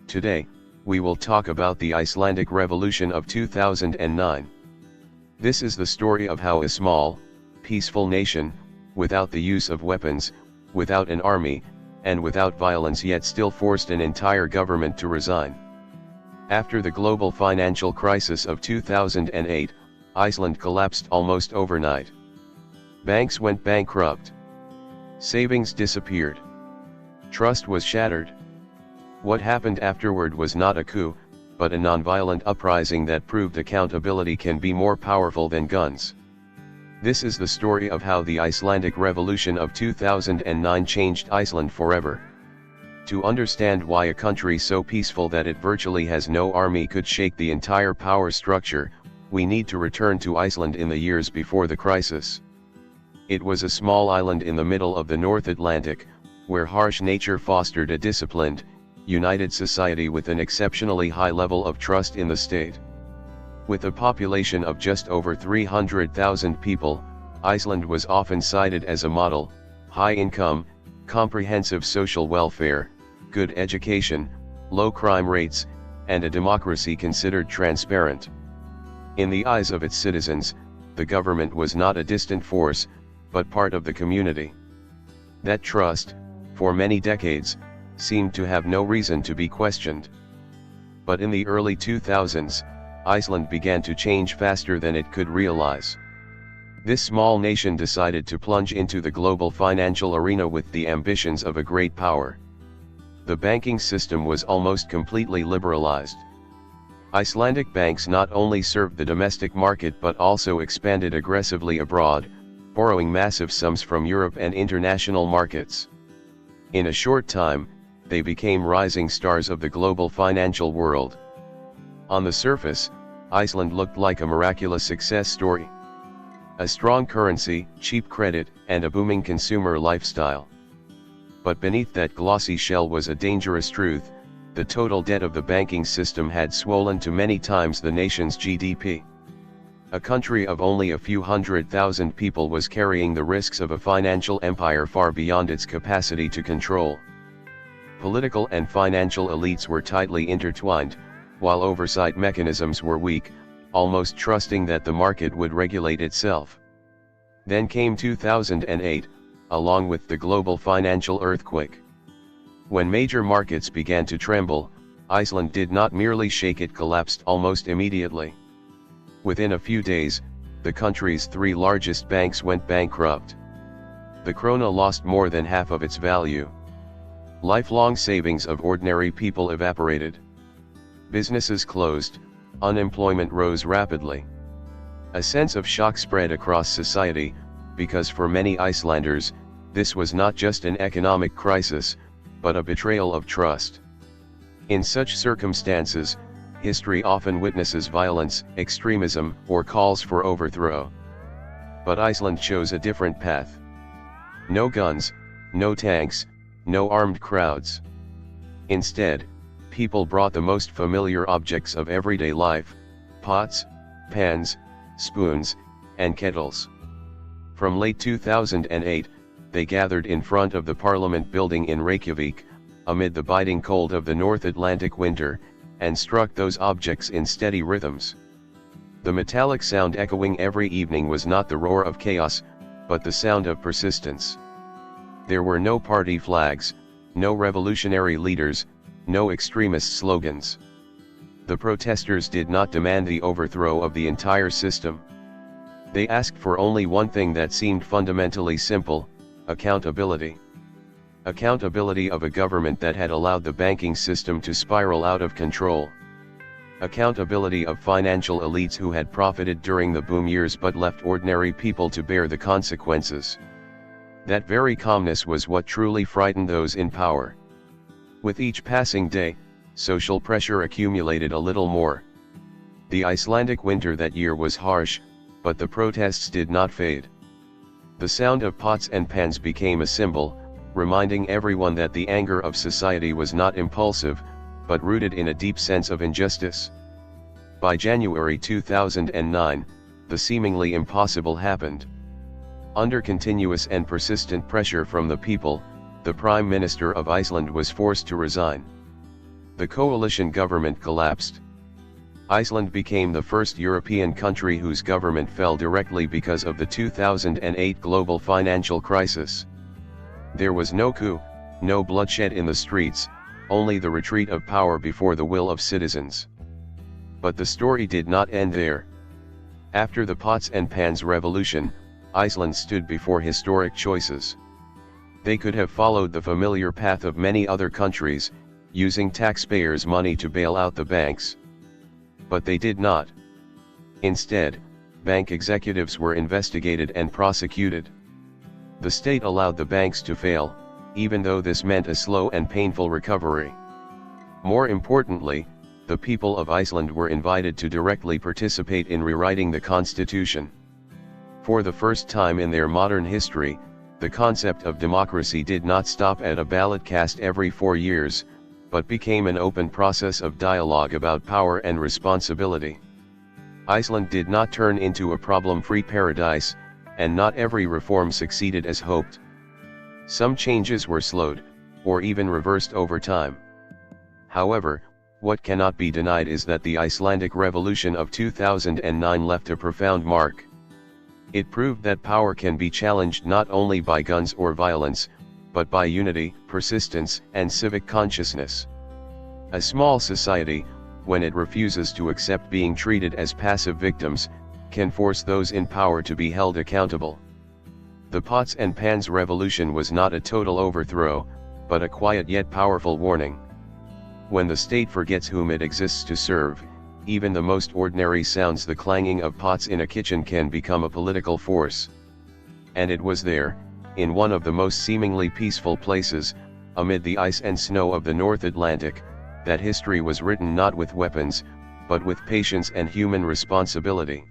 Today, we will talk about the Icelandic Revolution of 2009. This is the story of how a small, peaceful nation, without the use of weapons, without an army, and without violence yet still forced an entire government to resign. After the global financial crisis of 2008, Iceland collapsed almost overnight. Banks went bankrupt. Savings disappeared. Trust was shattered. What happened afterward was not a coup, but a non-violent uprising that proved accountability can be more powerful than guns. This is the story of how the Icelandic Revolution of 2009 changed Iceland forever. To understand why a country so peaceful that it virtually has no army could shake the entire power structure, we need to return to Iceland in the years before the crisis. It was a small island in the middle of the North Atlantic, where harsh nature fostered a disciplined, united society with an exceptionally high level of trust in the state. With a population of just over 300,000 people, Iceland was often cited as a model: high income, comprehensive social welfare, good education, low crime rates, and a democracy considered transparent. In the eyes of its citizens, the government was not a distant force, but part of the community. That trust, for many decades, seemed to have no reason to be questioned. But in the early 2000s, Iceland began to change faster than it could realize. This small nation decided to plunge into the global financial arena with the ambitions of a great power. The banking system was almost completely liberalized. Icelandic banks not only served the domestic market but also expanded aggressively abroad, borrowing massive sums from Europe and international markets. In a short time, they became rising stars of the global financial world. On the surface, Iceland looked like a miraculous success story. A strong currency, cheap credit, and a booming consumer lifestyle. But beneath that glossy shell was a dangerous truth: the total debt of the banking system had swollen to many times the nation's GDP. A country of only a few 100,000 people was carrying the risks of a financial empire far beyond its capacity to control. Political and financial elites were tightly intertwined, while oversight mechanisms were weak, almost trusting that the market would regulate itself. Then came 2008, along with the global financial earthquake. When major markets began to tremble, Iceland did not merely shake, it collapsed almost immediately. Within a few days, the country's three largest banks went bankrupt. The krona lost more than half of its value. Lifelong savings of ordinary people evaporated. Businesses closed, unemployment rose rapidly. A sense of shock spread across society, because for many Icelanders, this was not just an economic crisis, but a betrayal of trust. In such circumstances, history often witnesses violence, extremism, or calls for overthrow. But Iceland chose a different path. No guns, no tanks, no armed crowds. Instead, people brought the most familiar objects of everyday life: pots, pans, spoons, and kettles. From late 2008, they gathered in front of the Parliament building in Reykjavik, amid the biting cold of the North Atlantic winter, and struck those objects in steady rhythms. The metallic sound echoing every evening was not the roar of chaos, but the sound of persistence. There were no party flags, no revolutionary leaders, no extremist slogans. The protesters did not demand the overthrow of the entire system. They asked for only one thing that seemed fundamentally simple: accountability. Accountability of a government that had allowed the banking system to spiral out of control. Accountability of financial elites who had profited during the boom years but left ordinary people to bear the consequences. That very calmness was what truly frightened those in power. With each passing day, social pressure accumulated a little more. The Icelandic winter that year was harsh, but the protests did not fade. The sound of pots and pans became a symbol, reminding everyone that the anger of society was not impulsive, but rooted in a deep sense of injustice. By January 2009, the seemingly impossible happened. Under continuous and persistent pressure from the people, the Prime Minister of Iceland was forced to resign. The coalition government collapsed. Iceland became the first European country whose government fell directly because of the 2008 global financial crisis. There was no coup, no bloodshed in the streets, only the retreat of power before the will of citizens. But the story did not end there. After the pots and pans revolution, Iceland stood before historic choices. They could have followed the familiar path of many other countries, using taxpayers' money to bail out the banks. But they did not. Instead, bank executives were investigated and prosecuted. The state allowed the banks to fail, even though this meant a slow and painful recovery. More importantly, the people of Iceland were invited to directly participate in rewriting the constitution. For the first time in their modern history, the concept of democracy did not stop at a ballot cast every 4 years, but became an open process of dialogue about power and responsibility. Iceland did not turn into a problem-free paradise, and not every reform succeeded as hoped. Some changes were slowed, or even reversed over time. However, what cannot be denied is that the Icelandic Revolution of 2009 left a profound mark. It proved that power can be challenged not only by guns or violence, but by unity, persistence, and civic consciousness. A small society, when it refuses to accept being treated as passive victims, can force those in power to be held accountable. The pots and pans revolution was not a total overthrow, but a quiet yet powerful warning. When the state forgets whom it exists to serve, even the most ordinary sounds, the clanging of pots in a kitchen, can become a political force. And it was there, in one of the most seemingly peaceful places, amid the ice and snow of the North Atlantic, that history was written not with weapons, but with patience and human responsibility.